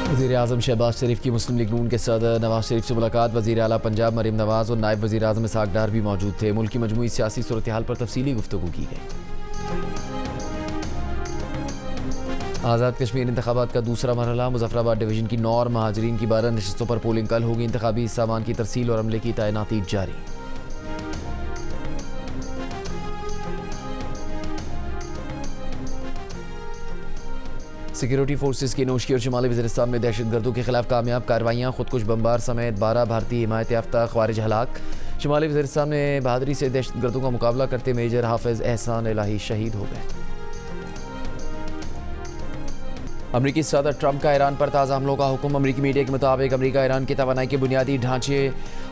वज़ीर-ए-आज़म शहबाज शरीफ की मुस्लिम लीग नून के सदर नवाज शरीफ से मुलाकात। वज़ीर आला पंजाब मरीम नवाज और नायब वज़ीर-ए-आज़म इसहाक डार भी मौजूद थे। मुल्क की मजमूई सियासी सूरत हाल पर तफसीली गुफ्तगू की गई। आज़ाद कश्मीर इंतखाबात का दूसरा मरहला। मुजफ्फराबाद डिवीज़न की 9 और महाजरीन की 12 नशिस्तों पर पोलिंग कल होगी। इंतखाबी सामान की तरसील और अमले की तैनाती जारी। सिक्योरिटी फोर्सेस की नौशकी और शुमाली वज़ीरिस्तान में दहशतगर्दों के खिलाफ कामयाब कार्रवाइयाँ। खुदकुश बमबार समेत 12 भारतीय हिमायत याफ्ता ख्वारिज हलाक। शुमाली वज़ीरिस्तान में बहादुरी से दहशतगर्दों का मुकाबला करते मेजर हाफिज एहसान इलाही शहीद हो गए। अमरीकी सदर ट्रंप का ईरान पर ताज़ा हमलों का हुक्म। अमरीकी मीडिया के मुताबिक अमरीका ईरान की तवानाई के बुनियादी ढांचे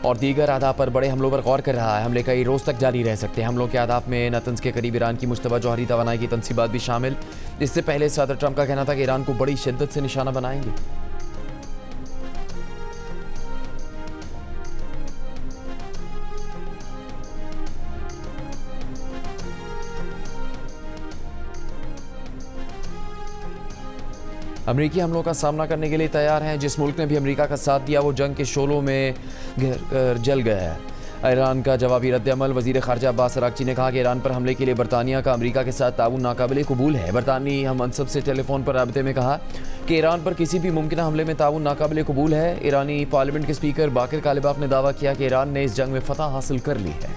और दीगर अहदाफ पर बड़े हमलों पर गौर कर रहा है। हमले कई रोज़ तक जारी रह सकते हैं। हमलों के अहदाफ में नतंज के करीब ईरान की मुश्तबा जौहरी तवानाई की तनसीबात भी शामिल। इससे पहले सदर ट्रंप का कहना था कि ईरान को बड़ी शिद्दत से निशाना बनाएंगे। अमरीकी हमलों का सामना करने के लिए तैयार हैं। जिस मुल्क ने भी अमरीका का साथ दिया वो जंग के शोलों में घिर कर जल गया है। ईरान का जवाबी रद्द-ए-अमल। वज़ीर ख़ारजा अब्बास अराग़ची ने कहा कि ईरान पर हमले के लिए बरतानिया का अमरीका के साथ ताउन नाकाबिले कबूल है। बरतानी हम मनसब से टेलीफोन पर राबते में कहा कि ईरान पर किसी भी मुमकिन हमले में ताउन नाकाबिले कबूल है। ईरानी पार्लियामेंट के स्पीकर बाकिर कालिबाफ ने दावा किया कि ईरान ने इस जंग में फतह हासिल कर ली है।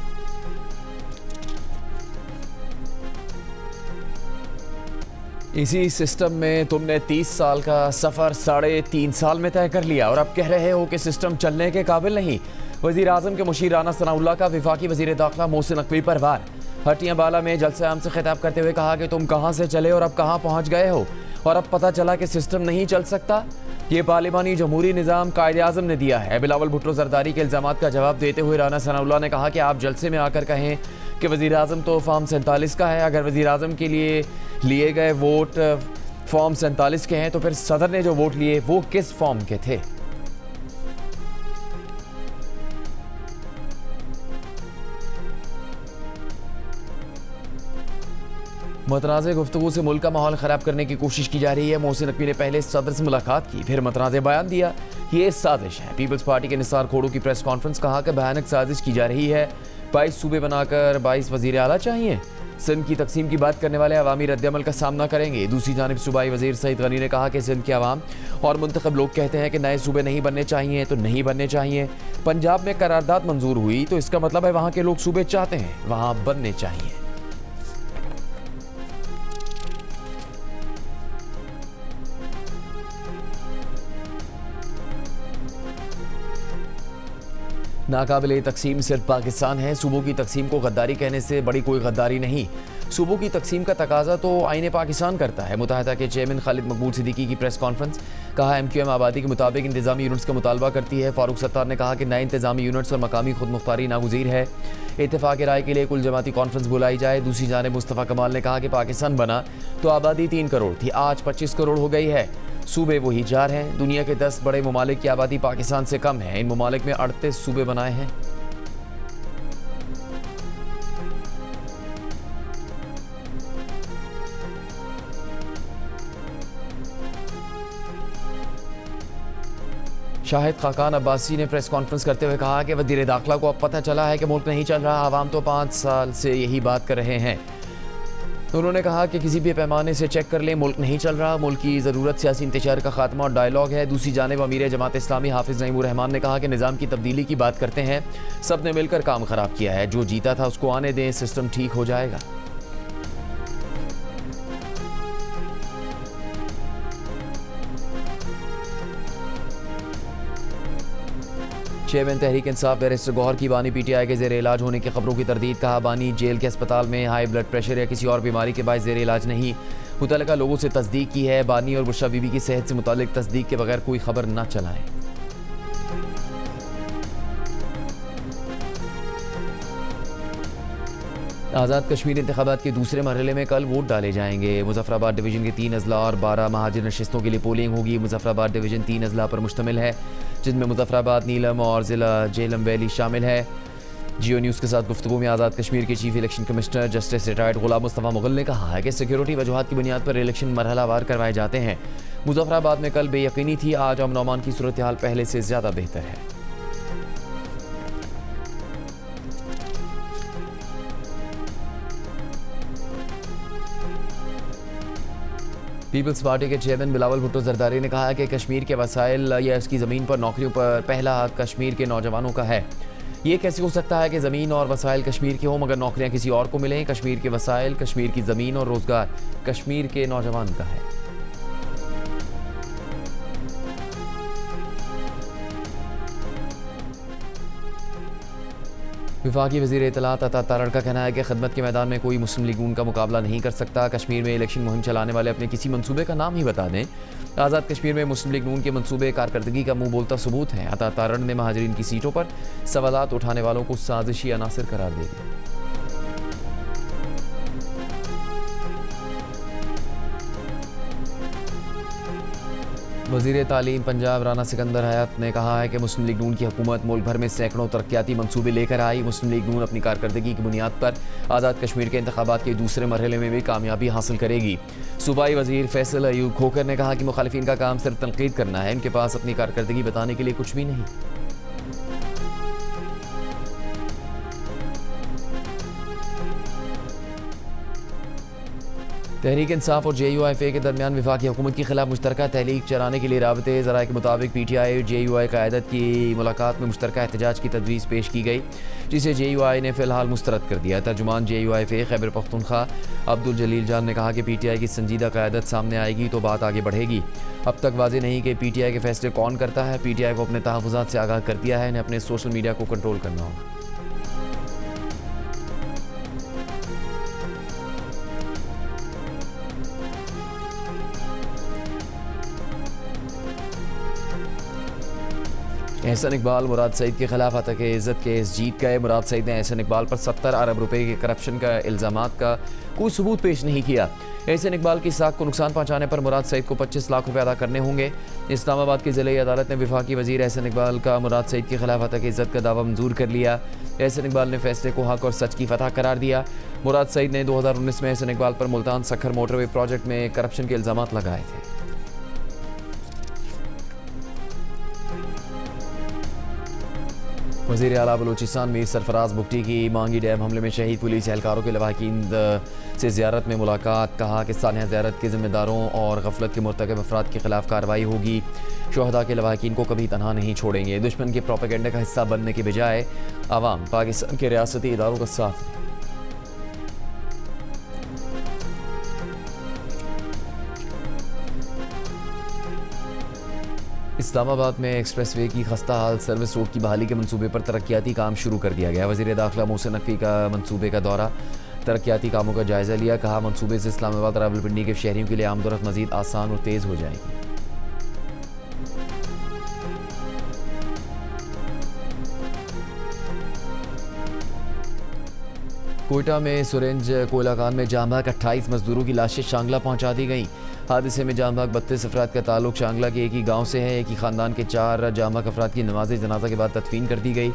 इसी सिस्टम में तुमने 30 साल का सफ़र 3.5 साल में तय कर लिया और अब कह रहे हो कि सिस्टम चलने के काबिल नहीं। वज़ीर-ए-आज़म के मुशीर राना सनाउल्लाह का वफाकी वज़ीर दाखिला मोहसिन नकवी पर वार। हटियां बाला में जलसे आम से खिताब करते हुए कहा कि तुम कहां से चले और अब कहां पहुंच गए हो और अब पता चला कि सिस्टम नहीं चल सकता। ये पार्लिमानी जमहूरी निज़ाम कायदे-आज़म ने दिया है। बिलावल भुट्टो जरदारी के इल्ज़ामात का जवाब देते हुए राना सनाउल्लाह ने कहा कि आप जलसे में आकर कहें कि वज़ीर-ए-आज़म तो फॉर्म 47 का है। अगर वज़ीर-ए-आज़म के लिए गए वोट फॉर्म 47 के हैं तो फिर सदर ने जो वोट लिए वो किस फॉर्म के थे? मतनाज़े गुफ्तगू से मुल्क का माहौल ख़राब करने की कोशिश की जा रही है। मोहसिन नकवी ने पहले सदर से मुलाकात की, फिर मतनाज़े बयान दिया। ये साजिश है। पीपल्स पार्टी के निसार खोड़ू की प्रेस कॉन्फ्रेंस। कहा कि भयानक साजिश की जा रही है। 22 सूबे बनाकर 22 वज़ीर आला चाहिए। सिंध की तकसीम की बात करने वाले अवामी रद्द-ए-अमल का सामना करेंगे। दूसरी जानिब सूबाई वज़ीर सईद गनी ने कहा कि सिंध के अवाम और मुंतखब लोग कहते हैं कि नए सूबे नहीं बनने चाहिए तो नहीं बनने चाहिए। पंजाब में करारदाद मंजूर हुई तो इसका मतलब है वहाँ के लोग सूबे चाहते हैं, वहाँ बनने चाहिए। नाकाबिले तकसीम सिर्फ पाकिस्तान है। सूबों की तकसीम को गद्दारी कहने से बड़ी कोई गद्दारी नहीं। सूबों की तकसीम का तकाजा तो आईने पाकिस्तान करता है। मुत्तहिदा के चेयरमैन खालिद मकबूल सिद्दीकी की प्रेस कॉन्फ्रेंस। कहा MQM आबादी के मुताबिक इंतजामी यूनिट्स का मुतालबा करती है। फारूक सत्तार ने कहा कि नए इंतजामी यूनिट्स और मकामी खुद मुख्तारी नागुज़ीर है। इत्तेफाक राय के लिए कुल जमाती कॉन्फ्रेंस बुलाई जाए। दूसरी जानिब मुस्तफ़ा कमाल ने कहा कि पाकिस्तान बना तो आबादी 3 करोड़ थी, आज 25 करोड़ हो गई है। सूबे वही 4 हैं। दुनिया के 10 बड़े ममालिक की आबादी पाकिस्तान से कम है। इन ममालिक में 38 सूबे बनाए हैं। शाहिद खाकान अब्बासी ने प्रेस कॉन्फ्रेंस करते हुए कहा कि वज़ीर दाखिला को अब पता चला है कि मुल्क नहीं चल रहा। आवाम तो 5 साल से यही बात कर रहे हैं। उन्होंने कहा कि किसी भी पैमाने से चेक कर लें, मुल्क नहीं चल रहा। मुल्क की ज़रूरत सियासी इंतशार का खात्मा और डायलॉग है। दूसरी जानिब अमीर जमात इस्लामी हाफिज़ नईमुर रहमान ने कहा कि निज़ाम की तब्दीली की बात करते हैं, सब ने मिलकर काम ख़राब किया है। जो जीता था उसको आने दें, सिस्टम ठीक हो जाएगा। चेयरमैन तहरीक इंसाफ बैरिस्टर गौहर की बानी PTI के ज़ेर इलाज होने की खबरों की तरदीद। कहा बानी जेल के अस्पताल में हाई ब्लड प्रेशर या किसी और बीमारी के बायस ज़ेर इलाज नहीं। मुतल्लिका लोगों से तस्दीक की है। बानी और बुशरा बीबी की सेहत से मुतालिक तस्दीक के बगैर कोई खबर न चलाएं। आज़ाद कश्मीर इंतखाबात के दूसरे मरहले में कल वोट डाले जाएंगे। मुजफ्फराबाद डिवीज़न के 3 अजला और 12 महाजिर नशिस्तों के लिए पोलिंग होगी। मुजफ्फराबाद डिवीज़न 3 अजला पर मुश्तमिल है, जिनमें मुजफ्फराबाद, नीलम और ज़िला जेलम वैली शामिल है। जियो न्यूज़ के साथ गुफ्तगू में आज़ाद कश्मीर के chief election commissioner justice retired Ghulam Mustafa Mughal ने कहा है कि सिक्योरिटी वजूहात की बुनियाद पर इलेक्शन मरहलावार करवाए जाते हैं। मुजफ्फराबाद में कल बेयकीनी थी, आज अमन अमान की सूरत हाल पहले से ज़्यादा बेहतर है। पीपल्स पार्टी के चेयरमैन बिलावल भुट्टो जरदारी ने कहा है कि कश्मीर के वसाइल या इसकी ज़मीन पर नौकरियों पर पहला हक कश्मीर के नौजवानों का है। ये कैसे हो सकता है कि ज़मीन और वसाइल कश्मीर के हों मगर नौकरियां किसी और को मिलें? कश्मीर के वसाइल, कश्मीर की ज़मीन और रोज़गार कश्मीर के नौजवान का है। विफाकी वज़ीर इत्तलात अता तारड़ का कहना है कि खदमत के मैदान में कोई मुस्लिम लीग नून का मुकाबला नहीं कर सकता। कश्मीर में इलेक्शन मुहिम चलाने वाले अपने किसी मंसूबे का नाम ही बता दें। आज़ाद कश्मीर में मुस्लिम लीग नून के मंसूबे कारकर्दगी का मुंह बोलता सबूत है। अता तारड़ ने महाजरीन की सीटों पर सवालात उठाने वालों को साजिशी अनासिर करार दे दिया। वज़ीर तालीम पंजाब राना सिकंदर हयात ने कहा है कि मुस्लिम लीग नून की हुकूमत मुल्क भर में सैकड़ों तरक्याती मंसूबे लेकर आई। मुस्लिम लीग नून अपनी कारकर्दगी की बुनियाद पर आज़ाद कश्मीर के इंतखाबात के दूसरे मरहले में भी कामयाबी हासिल करेगी। सूबाई वज़ीर फैसल अयूब खोकर ने कहा कि मुखालिफिन का काम सिर्फ तनकीद करना है, इनके पास अपनी कारकर्दगी बताने के लिए कुछ भी नहीं। तहरीक इंसाफ और JUIF के दरमियान विफाकी हुकूमत के खिलाफ मुश्तरका तहरीक चलाने के लिए राबते ज़राए के मुताबिक PTI और JUI क़यादत की मुलाकात में मुश्तरका एहतजाज की तजवीज़ पेश की गई, जिसे JUI ने फ़िलहाल मुस्तरद कर दिया। तर्जुमान JUIF खैबर पख्तूनख्वा अब्दुल जलील जान ने कहा कि PTI की संजीदा क़यादत सामने आएगी तो बात आगे बढ़ेगी। अब तक वाज़ेह नहीं कि PTI के फैसले कौन करता है। PTI को अपने तहफ़्फ़ुज़ात से आगाह कर दिया है, इन्हें अपने सोशल मीडिया को कंट्रोल करना होगा। एहसन इकबाल मुराद सईद के खिलाफ हत्या इज़्ज़त केस जीत गए। मुराद सईद ने एहसन इकबाल पर 70 अरब रुपए के करप्शन का इल्ज़ामात का कोई सबूत पेश नहीं किया। एहसन इकबाल की साख को नुकसान पहुंचाने पर मुराद सईद को 25 लाख रुपए अदा करने होंगे। इस्लामाबाद की ज़िले अदालत ने विफाकी वज़ीर एहसन इकबाल का मुराद सईद के खिलाफ हत्या इज़्ज़त का दावा मंजूर कर लिया। एहसन इकबाल ने फैसले को हक और सच की फतह करार दिया। मुराद सईद ने 2019 में एहसन इकबाल पर मुल्तान सखर मोटरवे प्रोजेक्ट में करप्शन के इल्ज़ामात लगाए थे। वज़ीर आला बलूचिस्तान मीर सरफराज बुगटी की मांगी डैम हमले में शहीद पुलिस एहलकारों के लवाहिकीन से ज़ियारत में मुलाकात। कहा कि सानिया ज़ियारत के ज़िम्मेदारों और गफलत के मुर्तकब अफराद के खिलाफ कार्रवाई होगी। शुहदा के लवाहिकीन को कभी तनहा नहीं छोड़ेंगे। दुश्मन के प्रोपेगेंडा का हिस्सा बनने के बजाय आवाम पाकिस्तान के रियासती इदारों का साथ। इस्लामाबाद में एक्सप्रेस वे की खस्ता हाल सर्विस रोड की बहाली के मंसूबे पर तरक्याती काम शुरू कर दिया गया। वज़ीर दाखिला मोहसिन नकवी का मंसूबे का दौरा, तरक्याती कामों का जायज़ा लिया। कहा मंसूबे से इस्लामाबाद रावलपिंडी के शहरियों के लिए आमदोरफ्त मज़ीद आसान और तेज़ हो जाएगी। कोयटा में सुरेंज कोयलाकान में जाम भाग 28 मजदूरों की लाशें शांगला पहुंचा दी गई। हादसे में जाम भाग 32 अफराद का ताल्लुक शांगला के एक ही गांव से है। एक ही ख़ानदान के 4 जाम भाग अफराद की नमाज जनाजा के बाद तदफीन कर दी गई।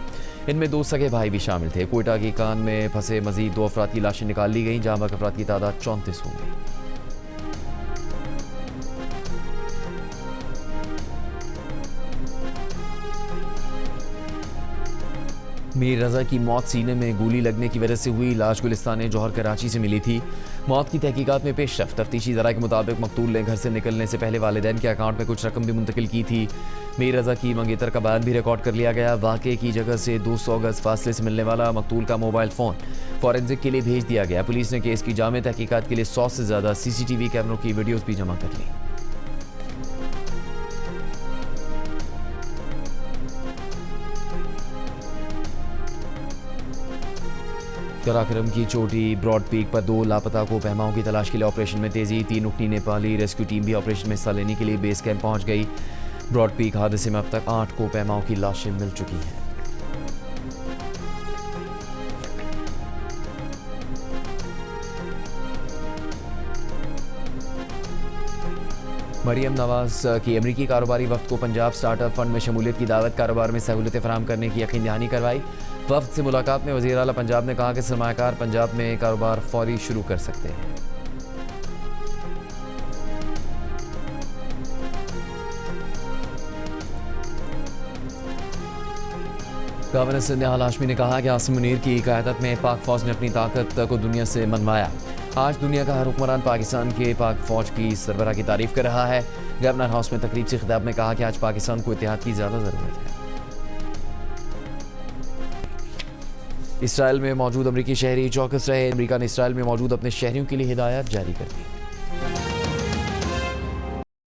इनमें 2 सगे भाई भी शामिल थे। कोयटा की कान में फंसे मजीद 2 अफराद की लाशें निकाल ली गई। जाम भाग अफराद की तादाद 34 हो गई। मीर रज़ा की मौत सीने में गोली लगने की वजह से हुई। लाश गुलिस्तान जौहर कराची से मिली थी। मौत की तहकीकात में पेशरफ्त। तफ्तीशी ज़राए के मुताबिक मकतूल ने घर से निकलने से पहले वालिदैन के अकाउंट में कुछ रकम भी मुंतकिल की थी। मीर रज़ा की मंगेतर का बयान भी रिकॉर्ड कर लिया गया। वाक़े की जगह से 200 गज फासले से मिलने वाला मकतूल का मोबाइल फ़ोन फॉरेंसिक के लिए भेज दिया गया। पुलिस ने केस की जामे तहकीकात के लिए 100 से ज़्यादा CCTV कैमरों की वीडियोज़ भी जमा कर ली। कराक्रम की चोटी ब्रॉड पीक पर 2 लापता को पैमाओं की तलाश के लिए ऑपरेशन में तेजी। 3 उकनी नेपाली रेस्क्यू टीम भी ऑपरेशन में हिस्सा लेने के लिए बेस कैंप पहुंच गई। ब्रॉड पीक हादसे में अब तक 8 को पैमाओं की लाशें मिल चुकी हैं। मरियम नवाज की अमरीकी कारोबारी वफ्द को पंजाब स्टार्टअप फंड में शमूलियत की दावत, कारोबार में सहूलतें फराहम करने की यकीन दहानी करवाई। वफ्द से मुलाकात में वज़ीर आला पंजाब ने कहा कि सरमायाकार पंजाब में कारोबार फौरी शुरू कर सकते हैं। गवर्नर सिंध निहाल हाशमी ने कहा कि आसिम मुनीर की क़यादत में पाक फ़ौज ने अपनी ताकत को दुनिया से मनवाया। आज दुनिया का हर हुक्मरान पाकिस्तान के पाक फ़ौज की सरबराह की तारीफ़ कर रहा है। गवर्नर हाउस में तकरीब से खिताब में कहा कि आज पाकिस्तान को इत्तेहाद की ज़्यादा ज़रूरत है। इसराइल में मौजूद अमरीकी शहरी चौकस रहे। अमरीका ने इसराइल में मौजूद अपने शहरियों के लिए हिदायत जारी कर दी।